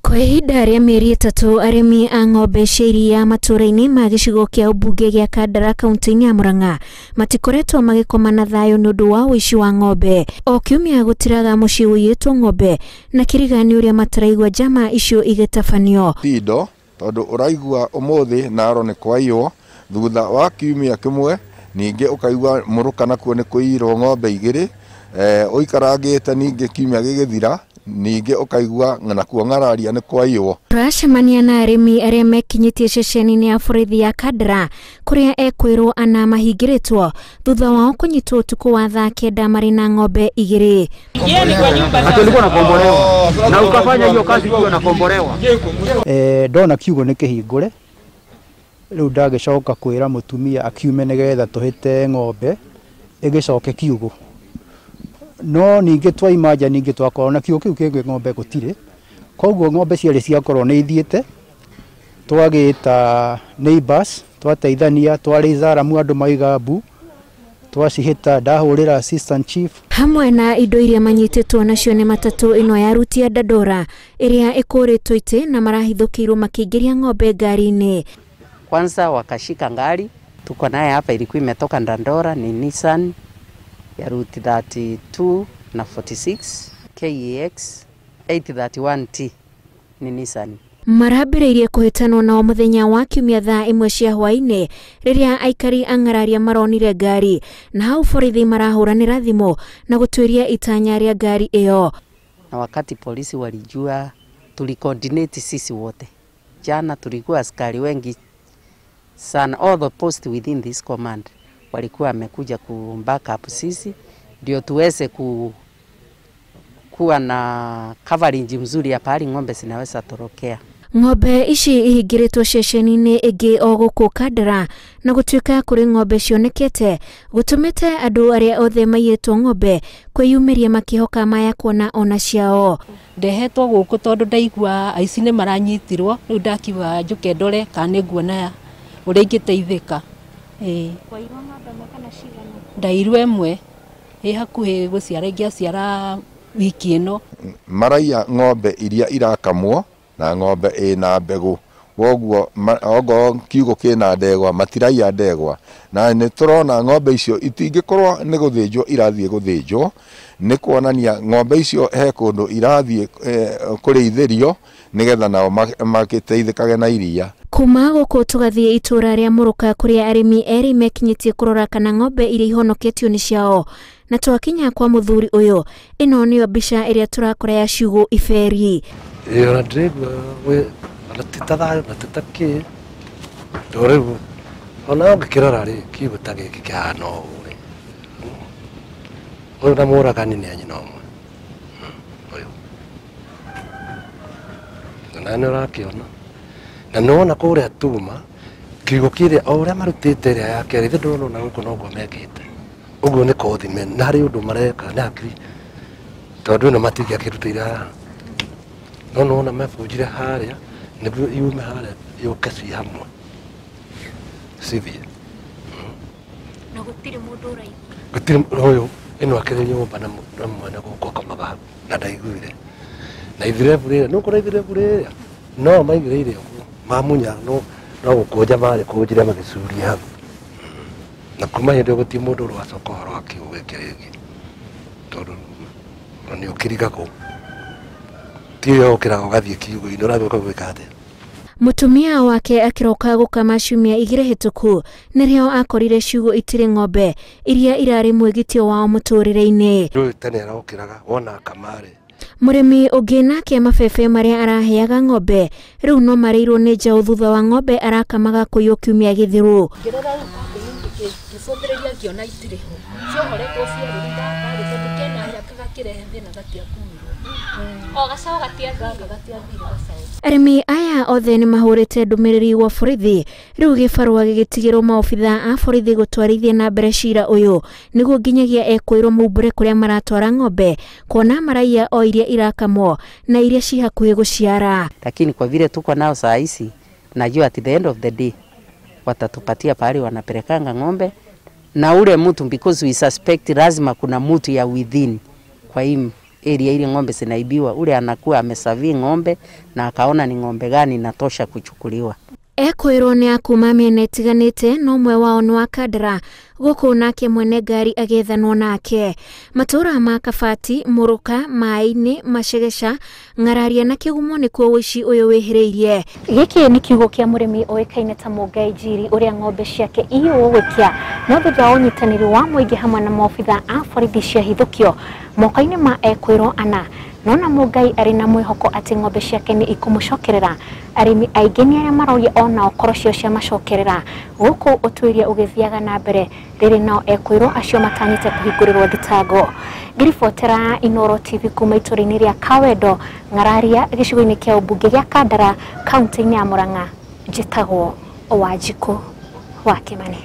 Kwa ihinda rĩa mĩeri ĩtatũ arĩmi a ng'ombe cia iria matũũra-inĩ ma gĩcigo kĩa ũmbunge gĩa Kandara kaunti-inĩ ya Murang'a matikoretwo magĩkoma na thayũ nĩ ũndũ wa ũici wa ng'ombe. O kiumia gũtiraga mũciĩ ũiyĩtwo ng'ombe na kĩrigani ũrĩa mataraigua njama icio igĩtabanio. Indo tondũ ũraigua ũmũthĩ Naro nĩ kũiywo, thutha wa kiumia kĩmwe ningĩ ũkaigua mũrũka nakuo nĩ kũiyirwo ng'ombe igĩrĩ, ũikarangĩte ningĩ kiumia gĩgĩthira ningĩ ũkaigua nakuo ng'araria nĩ kũiywo. Turacemania na arĩmi arĩa mekinyĩtie ceceni-inĩ ya borithi ya Kandara kũrĩa ekwĩrwo ana mahingĩrĩtwo thutha wao kũnyitwo ũtukũ wa thaa kenda marĩ na ng'ombe igĩrĩ. Tulikuwa na kombolewa na ukafanya hiyo kazi ukiwa na kombolewa. Ndona kiugo nĩ kĩhingũre, rĩu ndagĩcoka kwĩra mũtumia akiume nĩgetha tũhĩte ng'ombe ĩgĩcoke kiugo. No ningĩ twaimanja ningĩ twakorwo na kiugo kĩu kĩngĩ ng'ombe gũtirĩ, koguo ng'ombe ciarĩ ciakorwo nĩ ithiĩte, twagĩta neighbors, twateithania, twarĩ Zaramu andũ maiga mbu, twacihĩta, ndahũrĩra assistant chief. Hamwe na indo iria manyitĩtwo nacio nĩ matatũ ĩno ya ruti ya Dandora ĩrĩa ĩkũrĩtwo itĩ na marahithũkĩirwo makĩingĩria ng'ombe ngari-inĩ. Kwanza wakashika ngari, tuko naye hapa, ilikuwa imetoka Dandora, ni Nissan ya ruti 32 na 46 KEX 831T ni Nissan. Marambĩrĩirie kũhĩtanwo nao mũthenya wa kiumia thaa 1 cia hwaĩ-inĩ rĩrĩa aikari a ng'araria maronire ngari na hau borithi marahũranĩra thimũ na gũtuĩria itanya rĩa ngari ĩyo. Na wakati polisi walijua tulicoordinate sisi wote. Jana tulikuwa askari wengi sana, all the posts within this command walikuwa wamekuja ku back up sisi ndio tuweze kuwa na coverage mzuri ya pahali ng'ombe zinaweza torokea. Ng'ombe ici ihingĩrĩtwo ceceni-inĩ ĩngĩ o gũkũ Kandara na gũtuĩka kũrĩ ng'ombe cionekete gũtũmĩte andũ arĩa othe maiyĩtwo ng'ombe kwĩyumĩria makĩhoka maya kuona ona ciao. Ndehetwo gũkũ tondũ ndaigua aici nĩ maranyitirwo, rĩu ndakiuga njuke ndore kana nĩnguona ũrĩa ingĩteithĩka. Kwairwo ng'ombe kana cigana? Ndairwo ĩmwe hakuhĩ gũciara, ingĩaciara wiki ĩno. Maraiya ng'ombe iria irakamwo na ng'ombe ĩna mbegũ, woguo ogo kiugo kĩna ndegwa matiraiya ndegwa, na nĩ tũrona ng'ombe icio itingĩkorwo nĩ gũthĩnjwo irathiĩ gũthĩnjwo, nĩ kuonania ng'ombe icio he kũndũ irathiĩ kũrĩithĩrio nĩgetha nao magĩteithĩkage na iria. Kuma gũkũ tũgathiĩ itũra rĩa Mũrũka kũrĩa arĩmi erĩ mekinyĩtie kũrora kana ng'ombe iria ihonoketio nĩ ciao, na twakinya kwa mũthuri ũyũ, ĩno nĩyo mbica ĩrĩa tũrakora ya ciugo iberi. Ona ndĩrigua titathayũ na tũtakĩ rĩu ona ũngĩkĩrora rĩ kiugo ta gĩkĩ kĩhana ũũ rĩ, ũyũ na mũragani nĩ anyina ũmwe ũyũ, na nĩ ũrakĩona na nĩwona kũrĩa tuma kiugo kĩrĩa o ũrĩa marutĩte ĩrĩa ya kerĩ, ithe ndĩrona gũkũ noguo mekĩte, ũguo nĩ kothime na harĩ ũndũ mareka nĩ hakiri tondũ ĩno matingĩakĩrutĩire haha, no nĩwona mebunjire harĩa nĩguo yume harĩa yũke ci hamwe cithiĩ. Na gũtirĩ mũndũ ũraigua? Gũtirĩ ũyũ, ĩno akĩrĩ nyũmba na mwene gũkũ akomaga hau na ndaiguire, na ithirebu rĩrĩa nĩ ũkora ithirebu rĩrĩa no maigĩrĩire ũguo mamunya no gũkũnja marĩ kũnjire magĩcuria hau, na kuma hĩndĩ ĩyo gũtirĩ mũndũ ũracoka ũhoro wa kiugo gĩkĩ rĩngĩ tondũ nĩ ũkĩrigagwo tiyo ũkĩraga ũgathiĩ kiugo-inĩ ũrathiĩ gwĩka atĩa. Mũtumia wake akĩroka gũkama ciumia igĩrĩ hĩtũku nĩrĩo akorire ciugo itirĩ ng'ombe iria irarĩ mwĩgitio wao mũtũrĩre-inĩ. Rĩu tene arokĩraga wona kamarĩ. Mũrĩmi ũngĩ nake mabebe marĩa araheaga ng'ombe rĩu no marĩirwo nĩ njaũ thutha wa ng'ombe arakamaga kũiywo kiumia gĩthiru. Ngĩrora ngĩbũthĩrĩria ngĩona itirĩ ho, ciohoretwo ciarĩ ndakari tondũ kena yakaga kĩrehe thĩna gatiakumirwo. O gacaũ gatiathire gacaũ. Arĩmi aya othe nĩ mahũrĩte ndũmĩrĩri gwa borithi, rĩu gĩbarũa gĩgĩtigĩrwo maobitha a borithi gũtwarithia na mbere cira ũyũ nĩguo nginyagia ekwĩrwo mũmbũre kũrĩa maratwara ng'ombe kuona maraiya o iria irakamwo na iria ci hakuhĩ gũciara. Lakini kwa vile tuko nao saa hizi, najua at the end of the day watatupatia pahali wanapelekanga ng'ombe na ule mtu, because we suspect lazima kuna mtu ya within kwa hii area ile ng'ombe zinaibiwa, ule anakuwa amesavi ng'ombe na akaona ni ng'ombe gani inatosha kuchukuliwa. Ekwirwo ni akuma miena itiganite no mwe wao ni wa Kandara guku nake mwene ngari agethanwo nake. Matura ma Kabati, Muruka, Mai-ini, Macegesha, Ng'araria na Kigumo ni kuo wici uyu wihiriirie. Giki ni kiugo kia murimi oikaine ta Mũngai Njiri uria ng'ombe ciake iyo gwikia no thutha wa unyitaniri wa muingi hamwe na maobitha a borithi cia hithukio mokaine ma ekwirwo ana nona Mũngai ari na mwihoko ati ng'ombe ciake ni ikumucokerera. Arimi aingi ni aria maroria ona okoro cio cia macokerera guku utwiria ugithiaga na mbere riri nao ekwirwo acio matanyite kuhingurirwo thitango. Ngiribotera Inooro TV kuma itũra-inĩ ria Kawedo, Ng'araria, gicigo-inĩ kia ũmbunge gia Kandara, kaunti-inĩ ya Murang'a. Njĩtagwo Wanjikũ wa Kimani.